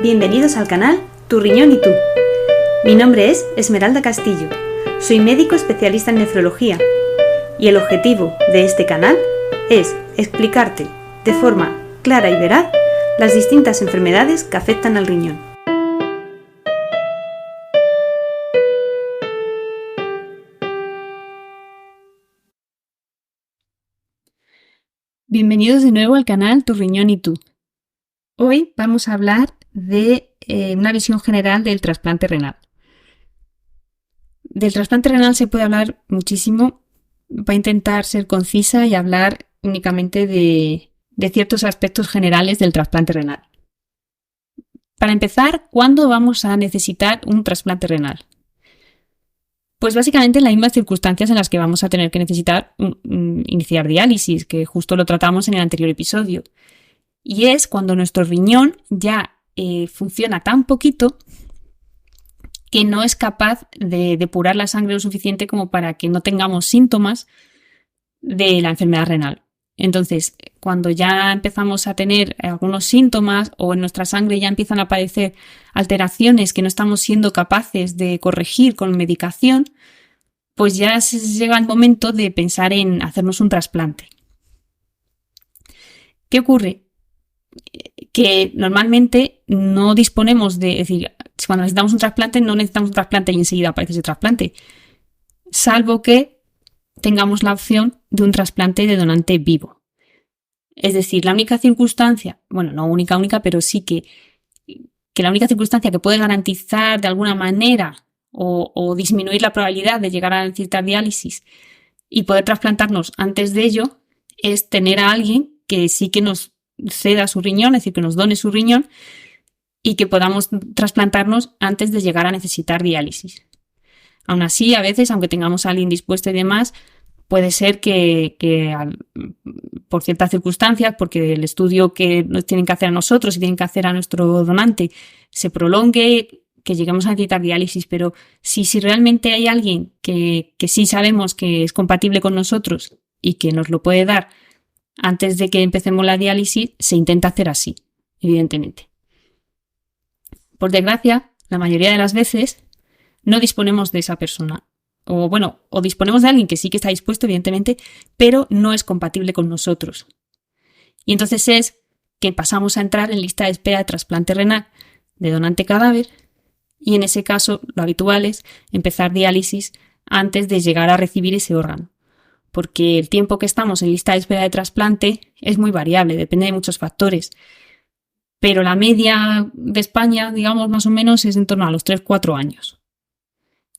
Bienvenidos al canal Tu Riñón y Tú. Mi nombre es Esmeralda Castillo, soy médico especialista en nefrología y el objetivo de este canal es explicarte de forma clara y veraz las distintas enfermedades que afectan al riñón. Bienvenidos de nuevo al canal Tu Riñón y Tú. Hoy vamos a hablar de una visión general del trasplante renal. Del trasplante renal se puede hablar muchísimo. Voy a intentar ser concisa y hablar únicamente de ciertos aspectos generales del trasplante renal. Para empezar, ¿cuándo vamos a necesitar un trasplante renal? Pues básicamente en las mismas circunstancias en las que vamos a tener que necesitar iniciar diálisis, que justo lo tratamos en el anterior episodio. Y es cuando nuestro riñón ya funciona tan poquito que no es capaz de depurar la sangre lo suficiente como para que no tengamos síntomas de la enfermedad renal. Entonces, cuando ya empezamos a tener algunos síntomas o en nuestra sangre ya empiezan a aparecer alteraciones que no estamos siendo capaces de corregir con medicación, pues ya llega el momento de pensar en hacernos un trasplante. ¿Qué ocurre? Que normalmente no disponemos es decir, cuando necesitamos un trasplante no necesitamos un trasplante y enseguida aparece ese trasplante, salvo que tengamos la opción de un trasplante de donante vivo. Es decir, la única circunstancia, bueno, no única, pero sí que la única circunstancia que puede garantizar de alguna manera o disminuir la probabilidad de llegar a necesitar diálisis y poder trasplantarnos antes de ello es tener a alguien que sí que nos ceda su riñón, es decir, que nos done su riñón y que podamos trasplantarnos antes de llegar a necesitar diálisis. Aún así, a veces, aunque tengamos a alguien dispuesto y demás, puede ser que por ciertas circunstancias, porque el estudio que nos tienen que hacer a nosotros y tienen que hacer a nuestro donante se prolongue, que lleguemos a necesitar diálisis. Pero si realmente hay alguien que sí sabemos que es compatible con nosotros y que nos lo puede dar antes de que empecemos la diálisis, se intenta hacer así, evidentemente. Por desgracia, la mayoría de las veces no disponemos de esa persona. O disponemos de alguien que sí que está dispuesto, evidentemente, pero no es compatible con nosotros. Y entonces es que pasamos a entrar en lista de espera de trasplante renal de donante cadáver y en ese caso lo habitual es empezar diálisis antes de llegar a recibir ese órgano. Porque el tiempo que estamos en lista de espera de trasplante es muy variable, depende de muchos factores. Pero la media de España, digamos, más o menos es en torno a los 3-4 años.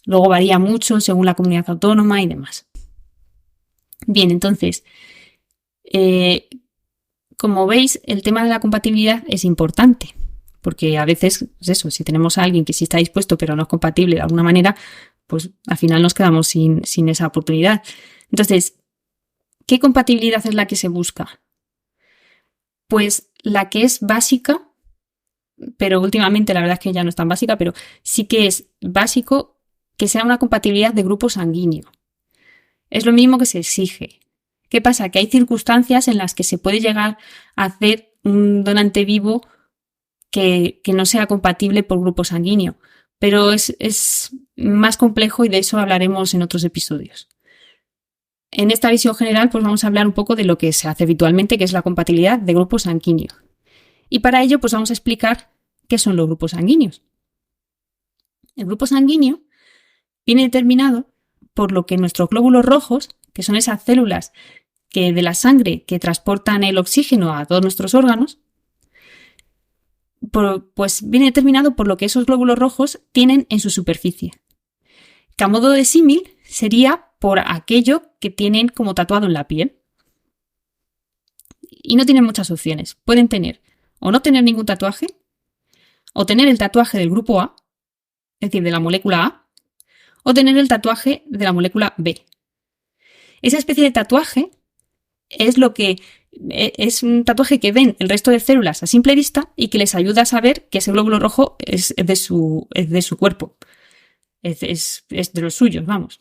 Luego varía mucho según la comunidad autónoma y demás. Bien, entonces, como veis, el tema de la compatibilidad es importante. Porque a veces, pues eso, si tenemos a alguien que sí está dispuesto pero no es compatible de alguna manera, pues al final nos quedamos sin esa oportunidad. Entonces, ¿qué compatibilidad es la que se busca? Pues la que es básica, pero últimamente la verdad es que ya no es tan básica, pero sí que es básico que sea una compatibilidad de grupo sanguíneo. Es lo mínimo que se exige. ¿Qué pasa? Que hay circunstancias en las que se puede llegar a hacer un donante vivo que no sea compatible por grupo sanguíneo, pero es más complejo y de eso hablaremos en otros episodios. En esta visión general, pues vamos a hablar un poco de lo que se hace habitualmente, que es la compatibilidad de grupo sanguíneo. Y para ello, pues vamos a explicar qué son los grupos sanguíneos. El grupo sanguíneo viene determinado por lo que nuestros glóbulos rojos, que son esas células de la sangre que transportan el oxígeno a todos nuestros órganos, pues viene determinado por lo que esos glóbulos rojos tienen en su superficie. Que a modo de símil sería por aquello que tienen como tatuado en la piel. Y no tienen muchas opciones. Pueden tener o no tener ningún tatuaje, o tener el tatuaje del grupo A, es decir, de la molécula A, o tener el tatuaje de la molécula B. Esa especie de tatuaje es un tatuaje que ven el resto de células a simple vista y que les ayuda a saber que ese glóbulo rojo es de su cuerpo. Es de los suyos, vamos.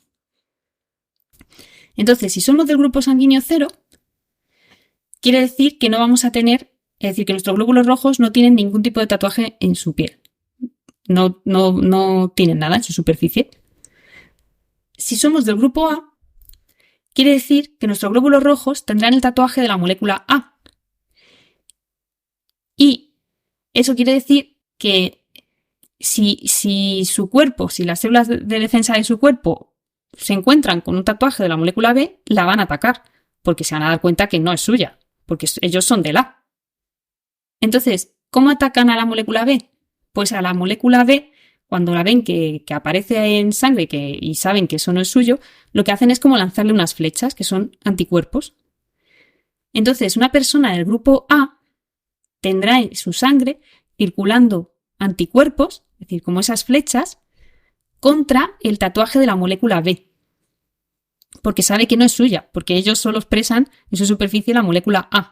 Entonces, si somos del grupo sanguíneo 0, quiere decir que no vamos a tener Es decir, que nuestros glóbulos rojos no tienen ningún tipo de tatuaje en su piel. No tienen nada en su superficie. Si somos del grupo A, quiere decir que nuestros glóbulos rojos tendrán el tatuaje de la molécula A. Y eso quiere decir que si su cuerpo, si las células de defensa de su cuerpo se encuentran con un tatuaje de la molécula B, la van a atacar, porque se van a dar cuenta que no es suya, porque ellos son del A. Entonces, ¿cómo atacan a la molécula B? Pues a la molécula B, cuando la ven que aparece en sangre y saben que eso no es suyo, lo que hacen es como lanzarle unas flechas, que son anticuerpos. Entonces, una persona del grupo A tendrá en su sangre circulando anticuerpos, es decir, como esas flechas, contra el tatuaje de la molécula B. Porque sabe que no es suya, porque ellos solo expresan en su superficie la molécula A.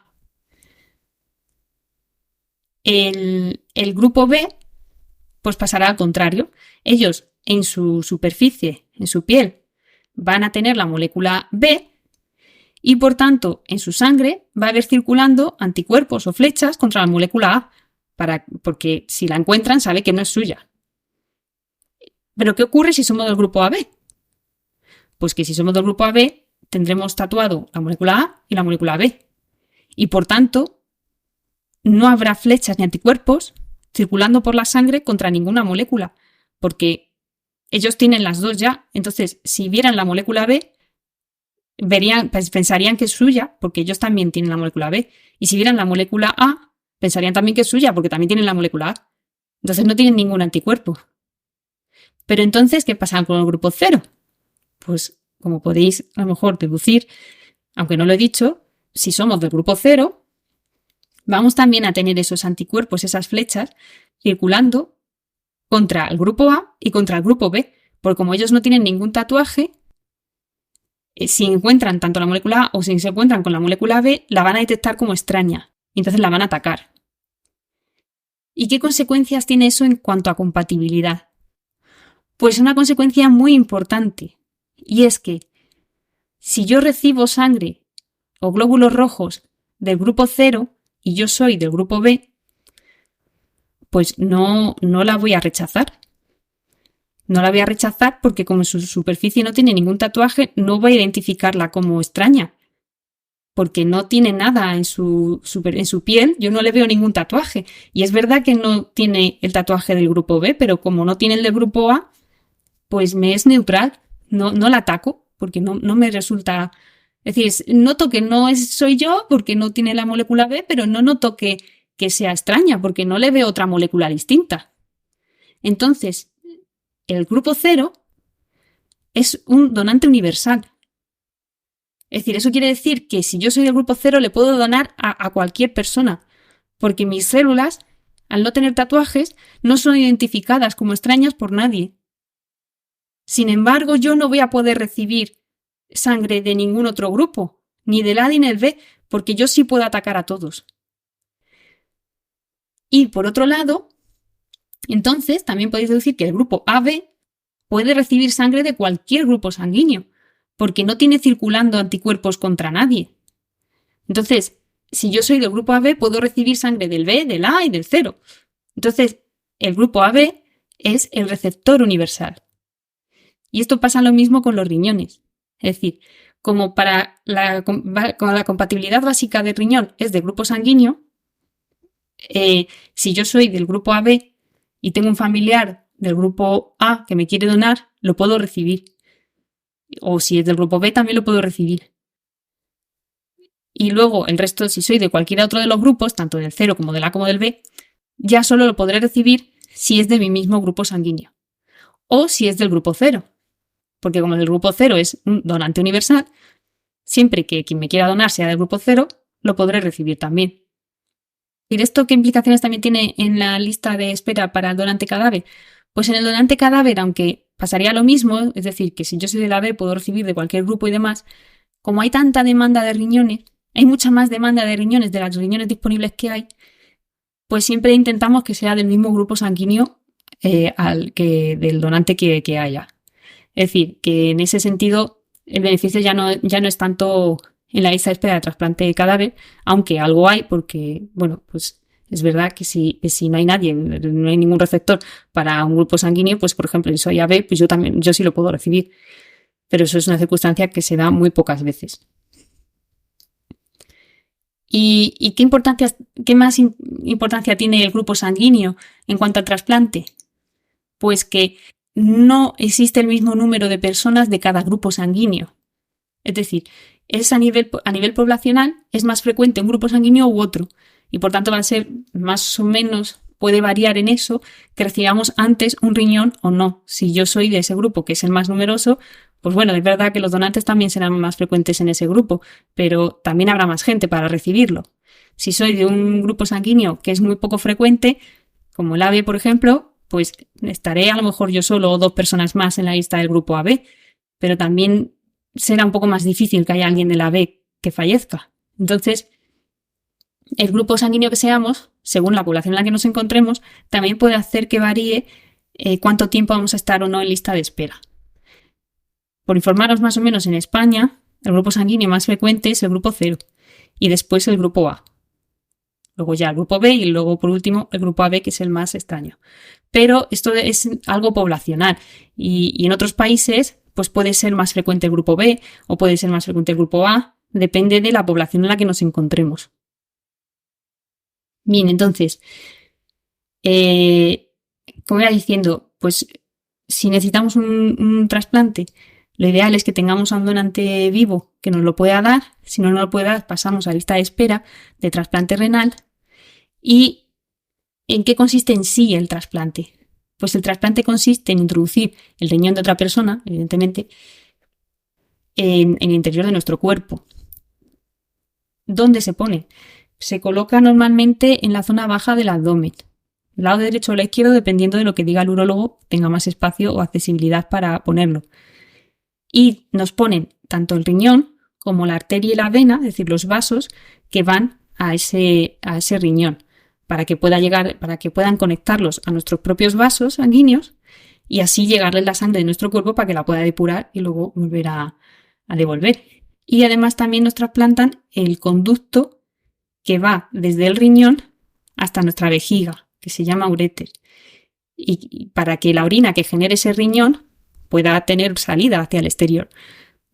El grupo B, pues pasará al contrario. Ellos en su superficie, en su piel, van a tener la molécula B y por tanto en su sangre va a haber circulando anticuerpos o flechas contra la molécula A, porque si la encuentran sabe que no es suya. ¿Pero qué ocurre si somos del grupo AB? Pues que si somos del grupo AB tendremos tatuado la molécula A y la molécula B. Y por tanto no habrá flechas ni anticuerpos circulando por la sangre contra ninguna molécula, porque ellos tienen las dos ya. Entonces, si vieran la molécula B, pensarían que es suya, porque ellos también tienen la molécula B. Y si vieran la molécula A, pensarían también que es suya, porque también tienen la molécula A. Entonces no tienen ningún anticuerpo. Pero entonces, ¿qué pasa con el grupo 0? Pues, como podéis a lo mejor deducir, aunque no lo he dicho, si somos del grupo 0, vamos también a tener esos anticuerpos, esas flechas, circulando contra el grupo A y contra el grupo B, porque como ellos no tienen ningún tatuaje, si encuentran tanto la molécula A o si se encuentran con la molécula B, la van a detectar como extraña y entonces la van a atacar. ¿Y qué consecuencias tiene eso en cuanto a compatibilidad? Pues una consecuencia muy importante, y es que si yo recibo sangre o glóbulos rojos del grupo 0 y yo soy del grupo B, pues no la voy a rechazar. No la voy a rechazar porque como su superficie no tiene ningún tatuaje, no voy a identificarla como extraña. Porque no tiene nada en su piel, yo no le veo ningún tatuaje. Y es verdad que no tiene el tatuaje del grupo B, pero como no tiene el del grupo A, pues me es neutral. No la ataco porque no me resulta... Es decir, noto que no soy yo porque no tiene la molécula B, pero no noto que sea extraña porque no le veo otra molécula distinta. Entonces, el grupo 0 es un donante universal. Es decir, eso quiere decir que si yo soy del grupo 0 le puedo donar a cualquier persona, porque mis células, al no tener tatuajes, no son identificadas como extrañas por nadie. Sin embargo, yo no voy a poder recibir sangre de ningún otro grupo, ni del A ni del B, porque yo sí puedo atacar a todos. Y por otro lado, entonces también podéis deducir que el grupo AB puede recibir sangre de cualquier grupo sanguíneo, porque no tiene circulando anticuerpos contra nadie. Entonces, si yo soy del grupo AB, puedo recibir sangre del B, del A y del 0. Entonces, el grupo AB es el receptor universal. Y esto pasa lo mismo con los riñones. Es decir, como para la compatibilidad básica del riñón es de grupo sanguíneo, si yo soy del grupo AB y tengo un familiar del grupo A que me quiere donar, lo puedo recibir. O si es del grupo B, también lo puedo recibir. Y luego el resto, si soy de cualquiera otro de los grupos, tanto del 0 como del A como del B, ya solo lo podré recibir si es de mi mismo grupo sanguíneo. O si es del grupo 0. Porque como el grupo 0 es un donante universal, siempre que quien me quiera donar sea del grupo 0, lo podré recibir también. ¿Y esto qué implicaciones también tiene en la lista de espera para el donante cadáver? Pues en el donante cadáver, aunque pasaría lo mismo, es decir, que si yo soy del AB puedo recibir de cualquier grupo y demás, como hay tanta demanda de riñones, hay mucha más demanda de riñones de las riñones disponibles que hay, pues siempre intentamos que sea del mismo grupo sanguíneo del donante que haya. Es decir, que en ese sentido el beneficio ya no es tanto en la lista de espera de trasplante de cadáver, aunque algo hay, porque, bueno, pues es verdad que si no hay nadie, no hay ningún receptor para un grupo sanguíneo, pues por ejemplo, si soy AB, pues yo sí lo puedo recibir. Pero eso es una circunstancia que se da muy pocas veces. ¿Y qué más importancia tiene el grupo sanguíneo en cuanto al trasplante? Pues que no existe el mismo número de personas de cada grupo sanguíneo. Es decir, es a nivel poblacional, es más frecuente un grupo sanguíneo u otro. Y por tanto va a ser más o menos, puede variar en eso, que recibamos antes un riñón o no. Si yo soy de ese grupo, que es el más numeroso, pues bueno, es verdad que los donantes también serán más frecuentes en ese grupo, pero también habrá más gente para recibirlo. Si soy de un grupo sanguíneo que es muy poco frecuente, como el AB, por ejemplo, pues estaré a lo mejor yo solo o 2 personas más en la lista del grupo AB, pero también será un poco más difícil que haya alguien del AB que fallezca. Entonces, el grupo sanguíneo que seamos, según la población en la que nos encontremos, también puede hacer que varíe cuánto tiempo vamos a estar o no en lista de espera. Por informaros más o menos, en España, el grupo sanguíneo más frecuente es el grupo 0 y después el grupo A. Luego ya el grupo B y luego por último el grupo AB, que es el más extraño. Pero esto es algo poblacional y en otros países pues puede ser más frecuente el grupo B o puede ser más frecuente el grupo A, depende de la población en la que nos encontremos. Bien, entonces, como iba diciendo, pues si necesitamos un trasplante, lo ideal es que tengamos a un donante vivo que nos lo pueda dar. Si no nos lo puede dar, pasamos a lista de espera de trasplante renal. ¿Y en qué consiste en sí el trasplante? Pues el trasplante consiste en introducir el riñón de otra persona, evidentemente, en el interior de nuestro cuerpo. ¿Dónde se pone? Se coloca normalmente en la zona baja del abdomen, el lado derecho o la izquierda, dependiendo de lo que diga el urólogo, tenga más espacio o accesibilidad para ponerlo. Y nos ponen tanto el riñón como la arteria y la vena, es decir, los vasos que van a ese riñón, para que puedan conectarlos a nuestros propios vasos sanguíneos y así llegarle la sangre de nuestro cuerpo para que la pueda depurar y luego volver a devolver. Y además también nos trasplantan el conducto que va desde el riñón hasta nuestra vejiga, que se llama uréter, y para que la orina que genere ese riñón pueda tener salida hacia el exterior.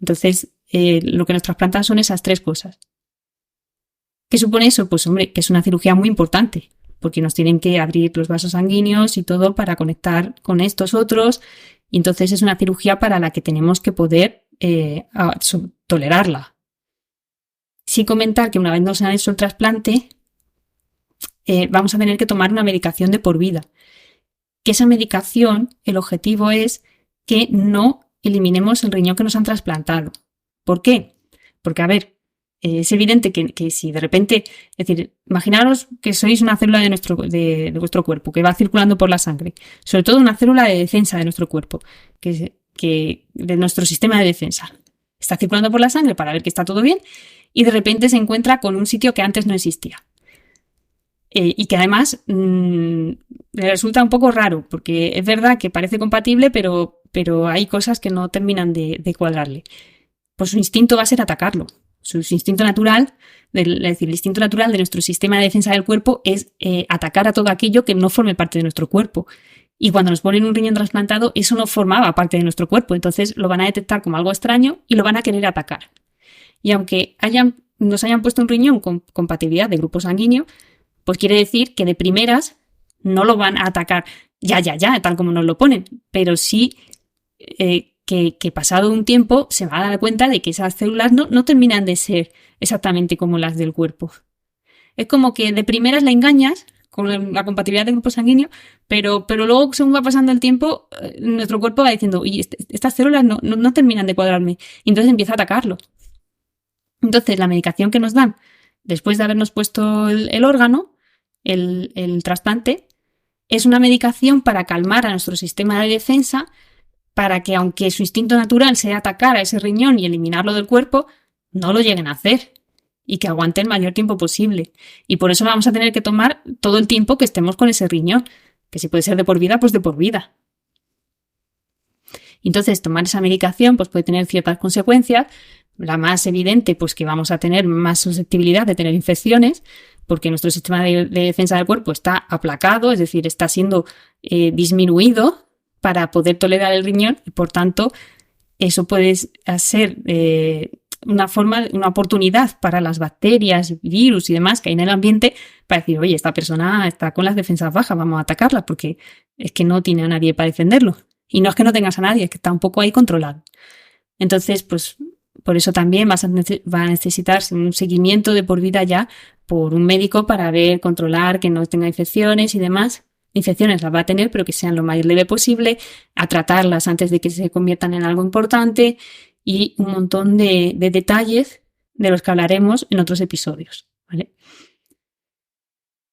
Entonces, lo que nos trasplantan son esas 3 cosas. ¿Qué supone eso? Pues hombre, que es una cirugía muy importante, porque nos tienen que abrir los vasos sanguíneos y todo para conectar con estos otros, y entonces es una cirugía para la que tenemos que poder tolerarla. Sin comentar que una vez nos han hecho el trasplante, vamos a tener que tomar una medicación de por vida. Que esa medicación, el objetivo es que no eliminemos el riñón que nos han trasplantado. ¿Por qué? Porque, a ver, es evidente que si de repente, es decir, imaginaros que sois una célula de vuestro cuerpo que va circulando por la sangre, sobre todo una célula de defensa de nuestro cuerpo, de nuestro sistema de defensa. Está circulando por la sangre para ver que está todo bien y de repente se encuentra con un sitio que antes no existía. Y que además le resulta un poco raro, porque es verdad que parece compatible, pero hay cosas que no terminan de cuadrarle. Pues su instinto va a ser atacarlo. Su instinto natural, es decir, el instinto natural de nuestro sistema de defensa del cuerpo es atacar a todo aquello que no forme parte de nuestro cuerpo. Y cuando nos ponen un riñón trasplantado, eso no formaba parte de nuestro cuerpo. Entonces lo van a detectar como algo extraño y lo van a querer atacar. Y aunque nos hayan puesto un riñón con compatibilidad de grupo sanguíneo, pues quiere decir que de primeras no lo van a atacar ya, tal como nos lo ponen. Pero sí que pasado un tiempo se va a dar cuenta de que esas células no terminan de ser exactamente como las del cuerpo. Es como que de primeras la engañas con la compatibilidad del grupo sanguíneo, pero luego, según va pasando el tiempo, nuestro cuerpo va diciendo, oye, estas células no terminan de cuadrarme, y entonces empieza a atacarlo. Entonces, la medicación que nos dan después de habernos puesto el órgano, el trasplante, es una medicación para calmar a nuestro sistema de defensa, para que aunque su instinto natural sea atacar a ese riñón y eliminarlo del cuerpo, no lo lleguen a hacer y que aguante el mayor tiempo posible. Y por eso vamos a tener que tomar todo el tiempo que estemos con ese riñón, que si puede ser de por vida, pues de por vida. Entonces, tomar esa medicación pues puede tener ciertas consecuencias, La más evidente, pues que vamos a tener más susceptibilidad de tener infecciones, porque nuestro sistema de defensa del cuerpo está aplacado, es decir, está siendo disminuido para poder tolerar el riñón, y por tanto, eso puede ser una oportunidad para las bacterias, virus y demás que hay en el ambiente para decir, oye, esta persona está con las defensas bajas, vamos a atacarla, porque es que no tiene a nadie para defenderlo. Y no es que no tengas a nadie, es que está un poco ahí controlado. Entonces, pues por eso también va a necesitarse un seguimiento de por vida ya por un médico para ver, controlar que no tenga infecciones y demás. Infecciones las va a tener, pero que sean lo más leve posible, a tratarlas antes de que se conviertan en algo importante y un montón de detalles de los que hablaremos en otros episodios, ¿vale?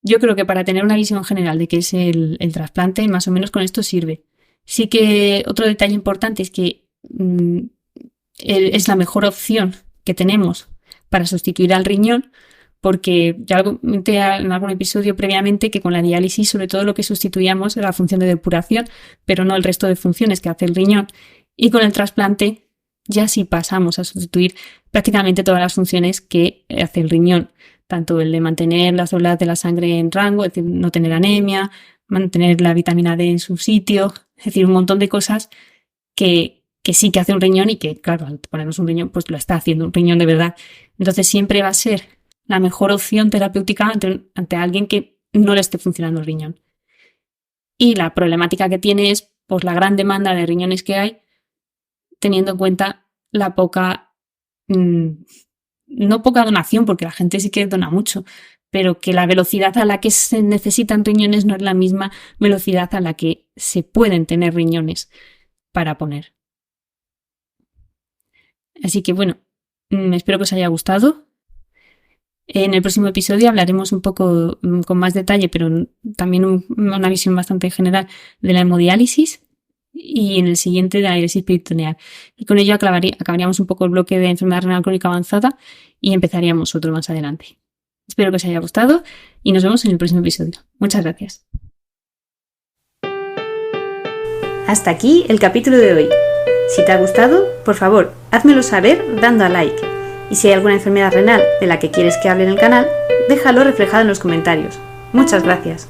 Yo creo que para tener una visión general de qué es el trasplante, más o menos con esto sirve. Sí que otro detalle importante es que es la mejor opción que tenemos para sustituir al riñón, porque ya comenté en algún episodio previamente que con la diálisis sobre todo lo que sustituíamos era la función de depuración, pero no el resto de funciones que hace el riñón. Y con el trasplante ya sí pasamos a sustituir prácticamente todas las funciones que hace el riñón, tanto el de mantener las células de la sangre en rango, es decir, no tener anemia, mantener la vitamina D en su sitio, es decir, un montón de cosas que sí que hace un riñón y que, claro, al ponernos un riñón, pues lo está haciendo un riñón de verdad. Entonces siempre va a ser la mejor opción terapéutica ante alguien que no le esté funcionando el riñón. Y la problemática que tiene es pues, la gran demanda de riñones que hay, teniendo en cuenta la poca, no poca donación, porque la gente sí que dona mucho, pero que la velocidad a la que se necesitan riñones no es la misma velocidad a la que se pueden tener riñones para poner. Así que bueno, espero que os haya gustado. En el próximo episodio hablaremos un poco con más detalle, pero también una visión bastante general de la hemodiálisis y en el siguiente de la diálisis peritoneal. Y con ello acabaríamos un poco el bloque de enfermedad renal crónica avanzada y empezaríamos otro más adelante. Espero que os haya gustado y nos vemos en el próximo episodio. Muchas gracias. Hasta aquí el capítulo de hoy. Si te ha gustado, por favor, házmelo saber dando a like. Y si hay alguna enfermedad renal de la que quieres que hable en el canal, déjalo reflejado en los comentarios. Muchas gracias.